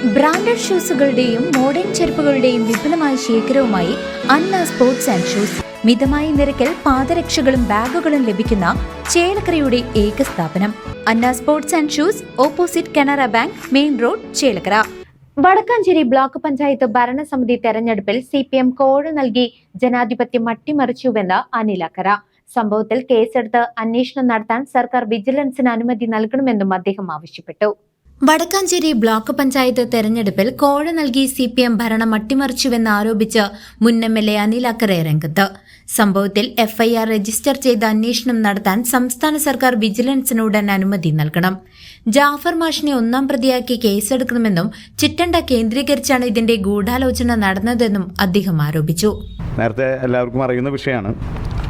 Branded ഷൂസുകളുടെയും modern ചെരുപ്പുകളുടെയും വിപുലമായ ശേഖരവുമായി അന്ന സ്പോർട്സ് ആൻഡ് ഷൂസ്. മിതമായ നിരക്കിൽ പാദരക്ഷകളും ബാഗുകളും ലഭിക്കുന്ന ചേലക്കരയുടെ ഏക സ്ഥാപനം Anna sports and shoes, opposite Canara bank, main road, Chelakkara. Vadakkanchery block panchayat ഭരണസമിതി തെരഞ്ഞെടുപ്പിൽ CPM കോഴ നൽകി ജനാധിപത്യം അട്ടിമറിച്ചുവെന്ന് അനിലക്കര. സംഭവത്തിൽ കേസെടുത്ത് അന്വേഷണം നടത്താൻ സർക്കാർ വിജിലൻസിന് അനുമതി നൽകണമെന്നും അദ്ദേഹം ആവശ്യപ്പെട്ടു. വടക്കാഞ്ചേരി ബ്ലോക്ക് പഞ്ചായത്ത് തെരഞ്ഞെടുപ്പിൽ കോഴ നൽകി CPM ഭരണം അട്ടിമറിച്ചുവെന്ന് ആരോപിച്ച് മുൻ MLA അനിലക്കര രംഗത്ത്. സംഭവത്തിൽ FIR രജിസ്റ്റർ ചെയ്ത് അന്വേഷണം നടത്താൻ സംസ്ഥാന സർക്കാർ വിജിലൻസിനുടൻ അനുമതി നൽകണം. ജാഫർ മാഷിനെ ഒന്നാം പ്രതിയാക്കി കേസെടുക്കണമെന്നും ചിറ്റണ്ട കേന്ദ്രീകരിച്ചാണ് ഇതിന്റെ ഗൂഢാലോചന നടന്നതെന്നും അദ്ദേഹം ആരോപിച്ചു. നേരത്തെ എല്ലാവർക്കും അറിയുന്ന വിഷയമാണ്.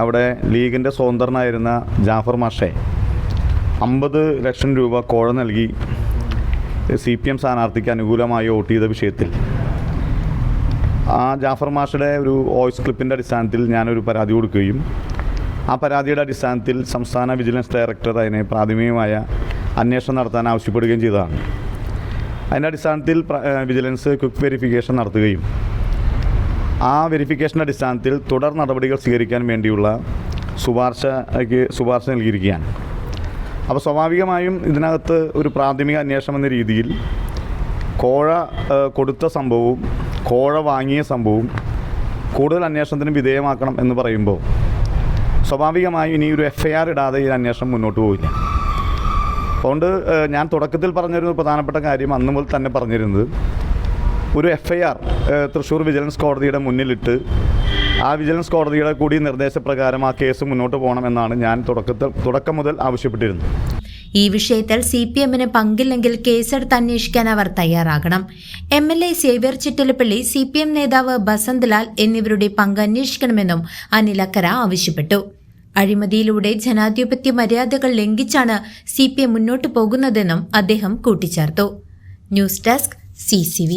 അവിടെ ലീഗിന്റെ സ്വതന്ത്രനായിരുന്ന ജാഫർ മാഷെ 50 ലക്ഷം രൂപ കോഴ നൽകി CPM സ്ഥാനാർത്ഥിക്ക് അനുകൂലമായി വോട്ട് ചെയ്ത വിഷയത്തിൽ ആ ജാഫർ മാഷയുടെ ഒരു വോയിസ് ക്ലിപ്പിൻ്റെ അടിസ്ഥാനത്തിൽ ഞാനൊരു പരാതി കൊടുക്കുകയും ആ പരാതിയുടെ അടിസ്ഥാനത്തിൽ സംസ്ഥാന വിജിലൻസ് ഡയറക്ടർ അതിനെ പ്രാഥമികമായ അന്വേഷണം നടത്താൻ ആവശ്യപ്പെടുകയും ചെയ്തതാണ്. അതിൻ്റെ അടിസ്ഥാനത്തിൽ വിജിലൻസ് ക്വിക്ക് വെരിഫിക്കേഷൻ നടത്തുകയും ആ വെരിഫിക്കേഷൻ്റെ അടിസ്ഥാനത്തിൽ തുടർ നടപടികൾ സ്വീകരിക്കാൻ വേണ്ടിയുള്ള ശുപാർശ നൽകിയിരിക്കുകയാണ്. അപ്പോൾ സ്വാഭാവികമായും ഇതിനകത്ത് ഒരു പ്രാഥമിക അന്വേഷണം എന്ന രീതിയിൽ കോഴ കൊടുത്ത സംഭവവും കോഴ വാങ്ങിയ സംഭവവും കൂടുതൽ അന്വേഷണത്തിന് വിധേയമാക്കണം എന്ന് പറയുമ്പോൾ സ്വാഭാവികമായും ഇനി ഒരു FIR ഇടാതെ ഈ അന്വേഷണം മുന്നോട്ട് പോവില്ല. അതുകൊണ്ട് ഞാൻ തുടക്കത്തിൽ പറഞ്ഞൊരു പ്രധാനപ്പെട്ട കാര്യം അന്ന് മുതൽ തന്നെ പറഞ്ഞിരുന്നത് ഒരു FIR തൃശ്ശൂർ വിജിലൻസ് കോടതിയുടെ മുന്നിലിട്ട് ആ വിജിലൻസ് കോടതിയുടെ കൂടി നിർദ്ദേശപ്രകാരം ആ കേസ് മുന്നോട്ട് പോകണമെന്നാണ് ഞാൻ തുടക്കം മുതൽ ആവശ്യപ്പെട്ടിരുന്നത്. ഈ വിഷയത്തിൽ CPMന് പങ്കില്ലെങ്കിൽ കേസെടുത്ത് അന്വേഷിക്കാൻ അവർ തയ്യാറാകണം. MLA സേവ്യർ ചിറ്റലപ്പള്ളി, CPM നേതാവ് ബസന്ത് ലാൽ എന്നിവരുടെ പങ്ക് അന്വേഷിക്കണമെന്നും അനിലക്കര ആവശ്യപ്പെട്ടു. അഴിമതിയിലൂടെ ജനാധിപത്യ മര്യാദകൾ ലംഘിച്ചാണ് CPM മുന്നോട്ടു പോകുന്നതെന്നും അദ്ദേഹം കൂട്ടിച്ചേർത്തു. News desk CCV.